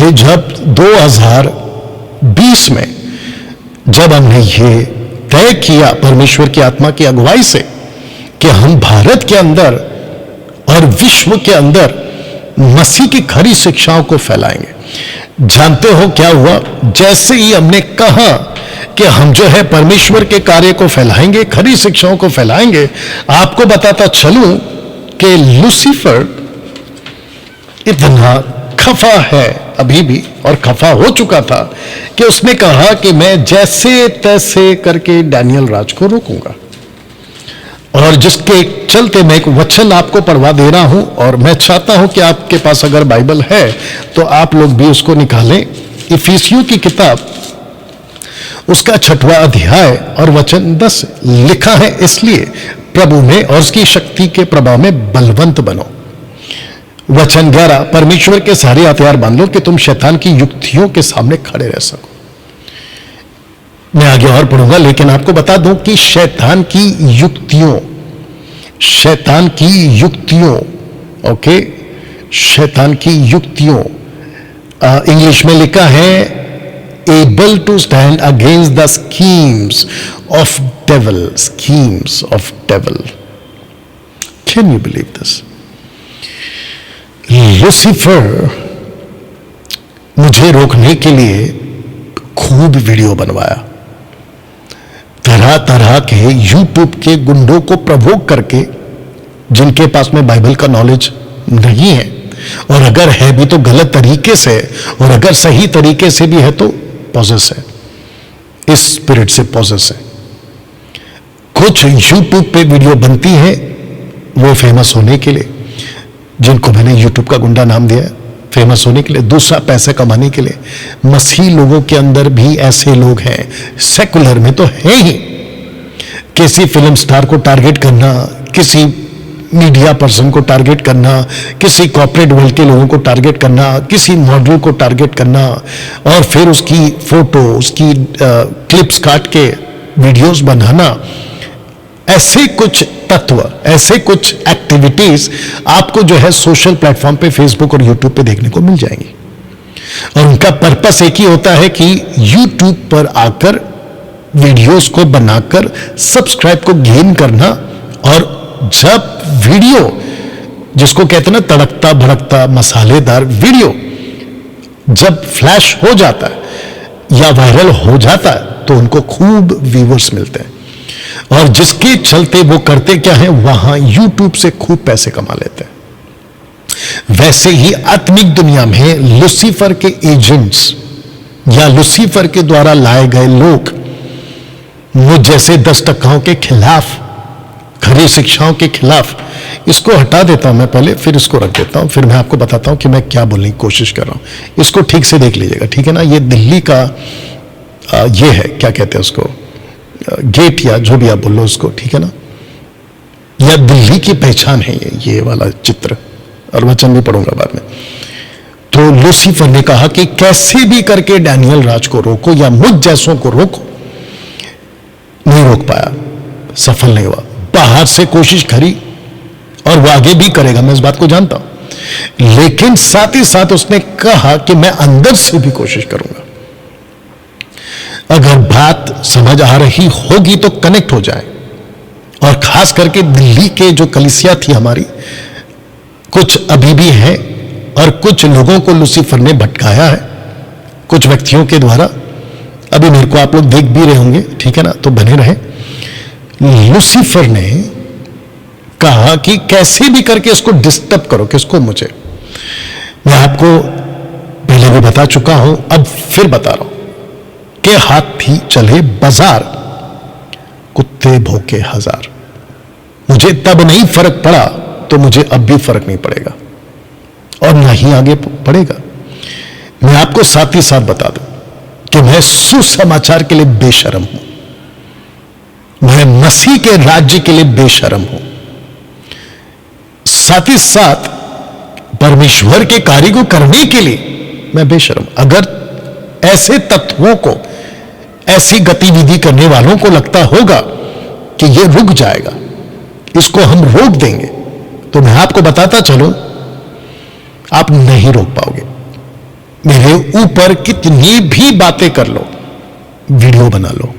मुझे जब 2020 में जब हमने ये तय किया परमेश्वर की आत्मा की अगुवाई से कि हम भारत के अंदर और विश्व के अंदर मसीह की खरी शिक्षाओं को फैलाएंगे, जानते हो क्या हुआ? जैसे ही हमने कहा कि हम जो है परमेश्वर के कार्य को फैलाएंगे, खरी शिक्षाओं को फैलाएंगे, आपको बताता चलूं कि लूसीफर इतना खफा है अभी भी, और खफा हो चुका था कि उसने कहा कि मैं जैसे तैसे करके डैनियल राज को रोकूंगा। और जिसके चलते मैं एक वचन आपको पढ़वा दे रहा हूं, और मैं चाहता हूं कि आपके पास अगर बाइबल है तो आप लोग भी उसको निकालें। इफिसियों की किताब उसका 6वां अध्याय और वचन 10 लिखा है, इसलिए प्रभु में और उसकी शक्ति के प्रभाव में बलवंत बनो। वचन 11, परमेश्वर के सारे हथियार बांध लो कि तुम शैतान की युक्तियों के सामने खड़े रह सको। मैं आगे और पढ़ूंगा, लेकिन आपको बता दूं कि शैतान की युक्तियों, ओके, शैतान की युक्तियों, इंग्लिश में लिखा है able to stand against the schemes of devil. Can you believe this? Lucifer मुझे रोकने के लिए खूब वीडियो बनवाया, तरह तरह के यूट्यूब के गुंडों को प्रवोक करके, जिनके पास में बाइबल का नॉलेज नहीं है, और अगर है भी तो गलत तरीके से, और अगर सही तरीके से भी है तो पॉजेस है, इस स्पिरिट से पॉजेस है। कुछ यूट्यूब पे वीडियो बनती है वो फेमस होने के लिए, जिनको मैंने यूट्यूब का गुंडा नाम दिया है, फेमस होने के लिए, दूसरा पैसे कमाने के लिए। मसीही लोगों के अंदर भी ऐसे लोग हैं, सेकुलर में तो है ही। किसी फिल्म स्टार को टारगेट करना, किसी मीडिया पर्सन को टारगेट करना, किसी कॉर्पोरेट वर्ल्ड के लोगों को टारगेट करना, किसी मॉडल को टारगेट करना, और फिर उसकी फोटो, उसकी क्लिप्स काट के वीडियोस बनाना। ऐसे कुछ तत्व, ऐसे कुछ एक्टिविटीज आपको जो है सोशल प्लेटफॉर्म पे, फेसबुक और यूट्यूब पे देखने को मिल जाएंगी, और उनका पर्पस एक ही होता है कि यूट्यूब पर आकर वीडियोस को बनाकर सब्सक्राइब को गेन करना। और जब वीडियो, जिसको कहते हैं ना तड़कता भड़कता मसालेदार वीडियो, जब फ्लैश हो जाता है या वायरल हो जाता है तो उनको खूब व्यूअर्स मिलते हैं, और जिसके चलते वो करते क्या है, वहां यूट्यूब से खूब पैसे कमा लेते हैं। वैसे ही आत्मिक दुनिया में लूसीफर के एजेंट्स या लूसीफर के द्वारा लाए गए लोग, मुझ जैसे 10% के खिलाफ, खरी शिक्षाओं के खिलाफ, इसको हटा देता हूं मैं पहले, फिर इसको रख देता हूं, फिर मैं आपको बताता हूं कि मैं क्या बोलने की कोशिश कर रहा हूं। इसको ठीक से देख लीजिएगा, ठीक है ना? ये दिल्ली का ये है, क्या कहते हैं उसको, गेट या जो भी आप बोल लो उसको, ठीक है ना? यह दिल्ली की पहचान है ये वाला चित्र, और वचन भी पढ़ूंगा बाद में। तो लूसीफर ने कहा कि कैसे भी करके डैनियल राज को रोको या मुझ जैसों को रोको। नहीं रोक पाया, सफल नहीं हुआ। बाहर से कोशिश करी, और वो आगे भी करेगा, मैं इस बात को जानता हूं, लेकिन साथ ही साथ उसने कहा कि मैं अंदर से भी कोशिश करूंगा। अगर बात समझ आ रही होगी तो कनेक्ट हो जाए। और खास करके दिल्ली के जो कलीसिया थी हमारी, कुछ अभी भी है, और कुछ लोगों को लूसीफर ने भटकाया है कुछ व्यक्तियों के द्वारा। अभी मेरे को आप लोग देख भी रहे होंगे, ठीक है ना? तो बने रहे। लूसीफर ने कहा कि कैसे भी करके इसको डिस्टर्ब करो। किसको? मुझे। मैं आपको पहले भी बता चुका हूं, अब फिर बता रहा हूं कि हाथी चले बाजार, कुत्ते भौंके हजार। मुझे तब नहीं फर्क पड़ा तो मुझे अब भी फर्क नहीं पड़ेगा, और ना ही आगे पड़ेगा। मैं आपको साथ ही साथ बता दूं कि मैं सुसमाचार के लिए बेशर्म हूं, मैं मसीह के राज्य के लिए बेशर्म हूं। साथ ही साथ परमेश्वर के कार्य को करने के लिए मैं बेशर्म। अगर ऐसे तत्वों को, ऐसी गतिविधि करने वालों को लगता होगा कि ये रुक जाएगा, इसको हम रोक देंगे, तो मैं आपको बताता चलूं, आप नहीं रोक पाओगे। मेरे ऊपर कितनी भी बातें कर लो, वीडियो बना लो,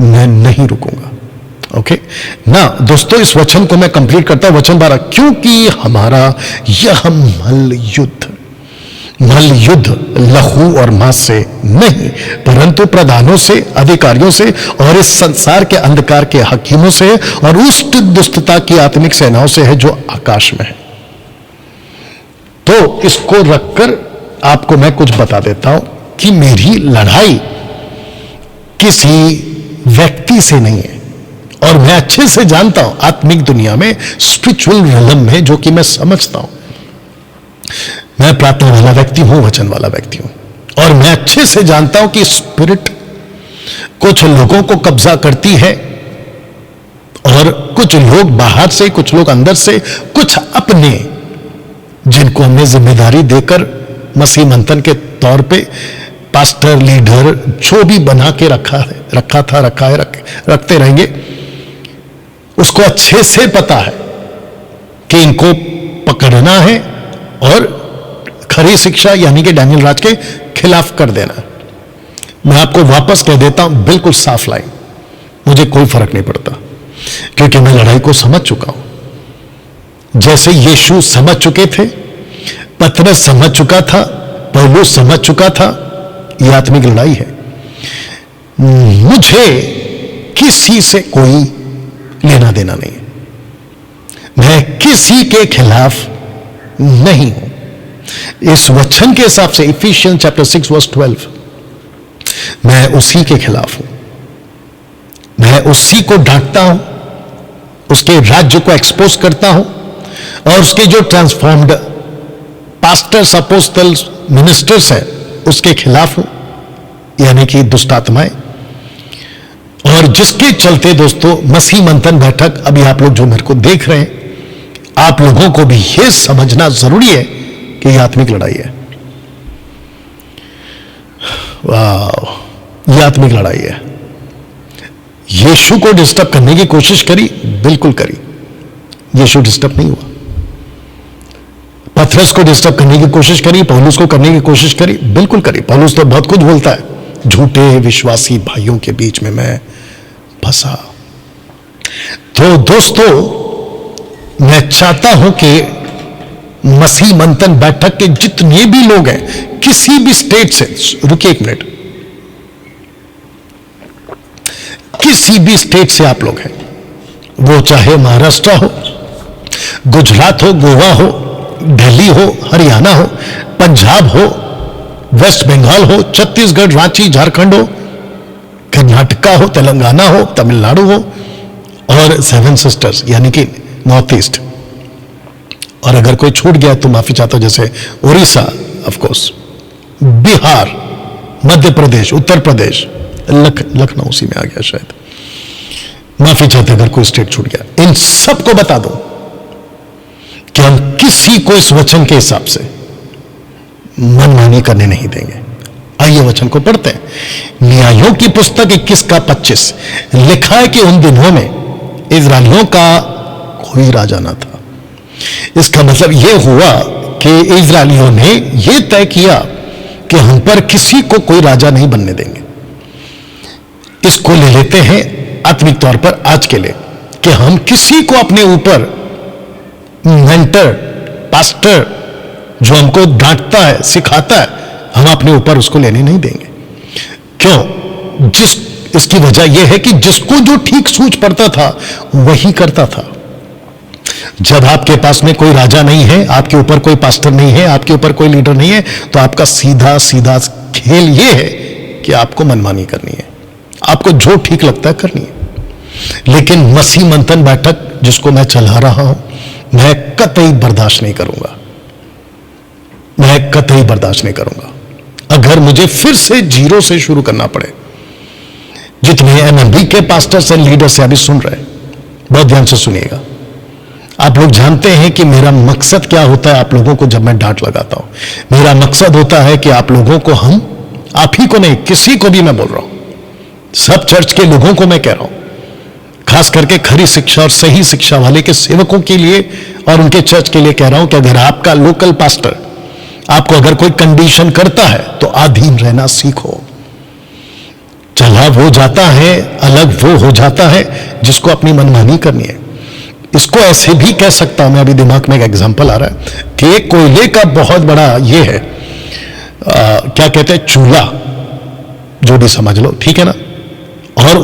मैं नहीं रुकूंगा। ओके ना दोस्तों, इस वचन को मैं कंप्लीट करता हूं, वचन 12, क्योंकि हमारा यह मल युद्ध लहू और मांस से नहीं, परंतु प्रधानों से, अधिकारियों से और इस संसार के अंधकार के हकीमों से और उस दुष्टता की आत्मिक सेनाओं से है जो आकाश में है। तो इसको रखकर आपको मैं कुछ बता देता हूं कि मेरी लड़ाई किसी व्यक्ति से नहीं है, और मैं अच्छे से जानता हूं आत्मिक दुनिया में, स्पिरिचुअल रिलम में, जो कि मैं समझता हूं। मैं प्रार्थना वाला व्यक्ति हूं, वचन वाला व्यक्ति हूं, और मैं अच्छे से जानता हूं कि स्पिरिट कुछ लोगों को कब्जा करती है, और कुछ लोग बाहर से, कुछ लोग अंदर से, कुछ अपने, जिनको हमने जिम्मेदारी देकर मसीह मंथन के तौर पे पास्टर, लीडर, जो भी बना के रखा है, रखते रहेंगे। उसको अच्छे से पता है कि इनको पकड़ना है और खरी शिक्षा यानी कि डैनियल राज के खिलाफ कर देना। मैं आपको वापस कह देता हूं, बिल्कुल साफ लाइन, मुझे कोई फर्क नहीं पड़ता, क्योंकि मैं लड़ाई को समझ चुका हूं। जैसे यीशु समझ चुके थे, पतरस समझ चुका था, पौलुस समझ चुका था, यह आत्मिक लड़ाई है। मुझे किसी से कोई लेना देना नहीं है, मैं किसी के खिलाफ नहीं हूं। इस वचन के हिसाब से इफिशियंस चैप्टर 6 वर्स 12, मैं उसी के खिलाफ हूं, मैं उसी को डांटता हूं, उसके राज्य को एक्सपोज करता हूं, और उसके जो ट्रांसफॉर्म्ड पास्टर्स, अपोस्टल्स, मिनिस्टर्स हैं, उसके खिलाफ हूं, यानी कि दुष्ट आत्माएं। और जिसके चलते दोस्तों मसीह मंथन बैठक, अभी आप लोग जो मेरे को देख रहे हैं, आप लोगों को भी यह समझना जरूरी है कि यह आत्मिक लड़ाई है। वाह, यह आत्मिक लड़ाई है। यीशु को डिस्टर्ब करने की कोशिश करी, बिल्कुल करी, यीशु डिस्टर्ब नहीं हुआ। पतरस को डिस्टर्ब करने की कोशिश करी, पौलुस को करने की कोशिश करी, बिल्कुल करी। पौलुस तो बहुत कुछ बोलता है, झूठे विश्वासी भाइयों के बीच में मैं फंसा। तो दोस्तों, मैं चाहता हूं कि मसीह मंथन बैठक के जितने भी लोग हैं, किसी भी स्टेट से, रुकिए एक मिनट, किसी भी स्टेट से आप लोग हैं, वो चाहे महाराष्ट्र हो, गुजरात हो, गोवा हो, दिल्ली हो, हरियाणा हो, पंजाब हो, वेस्ट बंगाल हो, छत्तीसगढ़, रांची, झारखंड हो, कर्नाटका हो, तेलंगाना हो, तमिलनाडु हो, और 7 सिस्टर्स यानी कि नॉर्थ ईस्ट। और अगर कोई छूट गया तो माफी चाहता हूं, जैसे उड़ीसा, ऑफ कोर्स, बिहार, मध्य प्रदेश, उत्तर प्रदेश, लखनऊ उसी में आ गया शायद, माफी चाहते अगर कोई स्टेट छूट गया। इन सबको बता दो कि हम किसी को इस वचन के हिसाब से मनमानी करने नहीं देंगे। आइए वचन को पढ़ते हैं। न्यायों की पुस्तक 21 का 25 लिखा है कि उन दिनों में इजराइलियों का कोई राजा ना था। इसका मतलब यह हुआ कि इजराइलियों ने यह तय किया कि हम पर किसी को कोई राजा नहीं बनने देंगे। इसको ले लेते हैं आत्मिक तौर पर आज के लिए कि हम किसी को अपने ऊपर मेंटर, पास्टर जो हमको डांटता है, सिखाता है, हम अपने ऊपर उसको लेने नहीं देंगे। क्यों? इसकी वजह यह है कि जिसको जो ठीक सूझ पड़ता था वही करता था। जब आपके पास में कोई राजा नहीं है, आपके ऊपर कोई पास्टर नहीं है, आपके ऊपर कोई लीडर नहीं है, तो आपका सीधा सीधा खेल यह है कि आपको मनमानी करनी है, आपको जो ठीक लगता है करनी है। लेकिन मसीह मंथन बैठक जिसको मैं चला रहा हूं, मैं कतई बर्दाश्त नहीं करूंगा, मैं कतई बर्दाश्त नहीं करूंगा। अगर मुझे फिर से जीरो से शुरू करना पड़े, जितने एमएमबी के पास्टर्स एंड लीडर्स से अभी सुन रहे, बहुत ध्यान से सुनिएगा। आप लोग जानते हैं कि मेरा मकसद क्या होता है आप लोगों को जब मैं डांट लगाता हूं। मेरा मकसद होता है कि आप लोगों को, आप ही को नहीं, किसी को भी मैं बोल रहा हूं, सब चर्च के लोगों को मैं कह रहा हूं, खास करके खरी शिक्षा और सही शिक्षा वाले के सेवकों के लिए और उनके चर्च के लिए कह रहा हूं कि अगर आपका लोकल पास्टर आपको अगर कोई कंडीशन करता है तो अधीन रहना सीखो। चला वो जाता है, अलग वो हो जाता है जिसको अपनी मनमानी करनी है। इसको ऐसे भी कह सकता हूं मैं, अभी दिमाग में एक एग्जांपल आ रहा है कि एक कोयले का बहुत बड़ा ये है, क्या कहते हैं, चूल्हा, जो भी समझ लो, ठीक है ना। और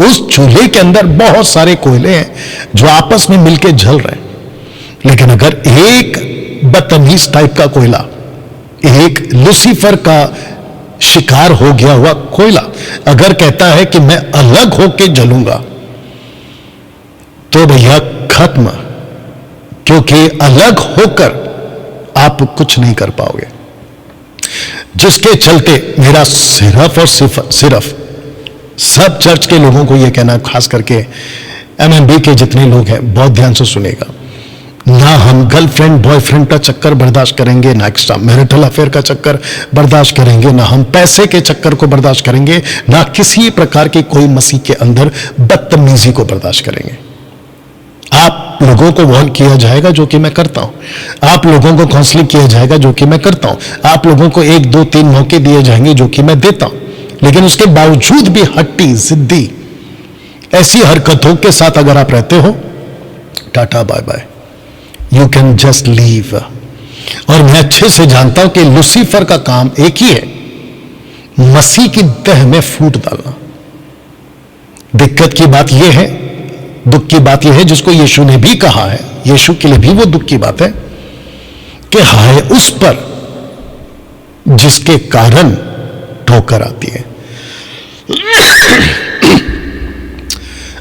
उस चूल्हे के अंदर बहुत सारे कोयले हैं जो आपस में मिलके जल रहे हैं, लेकिन अगर एक बदतमीज टाइप का कोयला, एक लूसीफर का शिकार हो गया हुआ कोयला अगर कहता है कि मैं अलग होके जलूंगा, तो भैया खत्म, क्योंकि अलग होकर आप कुछ नहीं कर पाओगे। जिसके चलते मेरा सिर्फ और सिर्फ सब चर्च के लोगों को यह कहना, खास करके एमएमबी के जितने लोग हैं, बहुत ध्यान से सुनेगा, ना हम गर्लफ्रेंड बॉयफ्रेंड का चक्कर बर्दाश्त करेंगे, ना एक्स्ट्रा मैरिटल अफेयर का चक्कर बर्दाश्त करेंगे, ना हम पैसे के चक्कर को बर्दाश्त करेंगे, ना किसी प्रकार की कोई मसीह के अंदर बदतमीजी को बर्दाश्त करेंगे। आप लोगों को वार्न किया जाएगा, जो कि मैं करता हूं। आप लोगों को काउंसलिंग किया जाएगा, जो कि मैं करता हूं। आप लोगों को 1 2 3 मौके दिए जाएंगे, जो कि मैं देता हूं। लेकिन उसके बावजूद भी हट्टी जिद्दी ऐसी हरकतों के साथ अगर आप रहते हो, tata bye bye, you can just leave. और मैं अच्छे से जानता हूं कि लूसीफर का काम एक ही है, मसीह की तह में फूट डालना। दिक्कत की बात यह है, दुख की बात यह है, जिसको यीशु ने भी कहा है, यीशु के लिए भी वो दुख की बात है कि हाय उस पर जिसके कारण ठोकर आती है,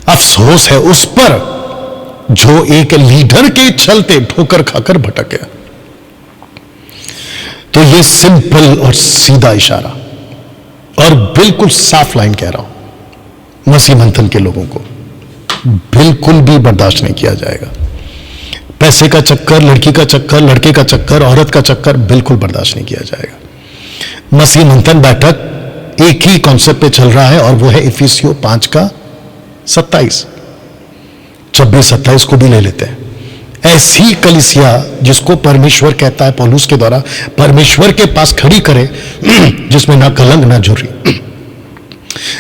अफसोस है उस पर जो एक लीडर के चलते ठोकर खाकर भटक गया। तो ये सिंपल और सीधा इशारा और बिल्कुल साफ लाइन कह रहा हूं, मसीह मंथन के लोगों को बिल्कुल भी बर्दाश्त नहीं किया जाएगा। पैसे का चक्कर, लड़की का चक्कर, लड़के का चक्कर, औरत का चक्कर बिल्कुल बर्दाश्त नहीं किया जाएगा। मसीह मंथन बैठक एक ही कॉन्सेप्ट पे चल रहा है, और वो है इफिसियों 5 का 27, 26-27 को भी ले लेते हैं। ऐसी कलीसिया जिसको परमेश्वर कहता है पौलुस के द्वारा, परमेश्वर के पास खड़ी करे, जिसमें ना कलंक ना झुर्री,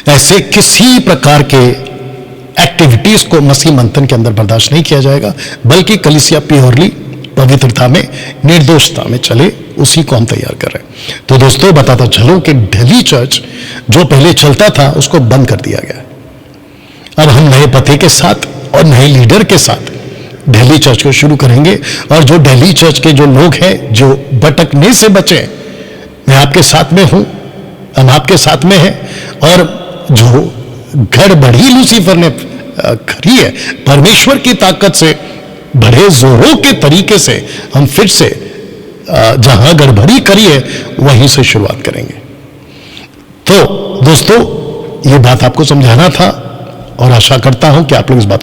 ऐसे किसी प्रकार के एक्टिविटीज को मसीह मंथन के अंदर बर्दाश्त नहीं किया जाएगा। बल्कि कलीसिया प्योरली पवित्रता में, निर्दोषता में चले, उसी को हम तैयार कर रहे हैं। तो दोस्तों, बताता चलो कि दिल्ली चर्च जो पहले चलता था उसको बंद कर दिया गया। अब हम नए पते के साथ और नए लीडर के साथ दिल्ली चर्च को शुरू करेंगे। और जो दिल्ली चर्च के जो लोग हैं जो भटकने से बचे, मैं आपके साथ में हूं, हम आपके साथ में हैं। और जो गड़बड़ी लूसीफर ने करी है, परमेश्वर की ताकत से बड़े जोरों के तरीके से हम फिर से जहां गड़बड़ी करी है वहीं से शुरुआत करेंगे। तो दोस्तों, ये बात आपको समझाना था और आशा करता हूं कि आप लोग इस बात को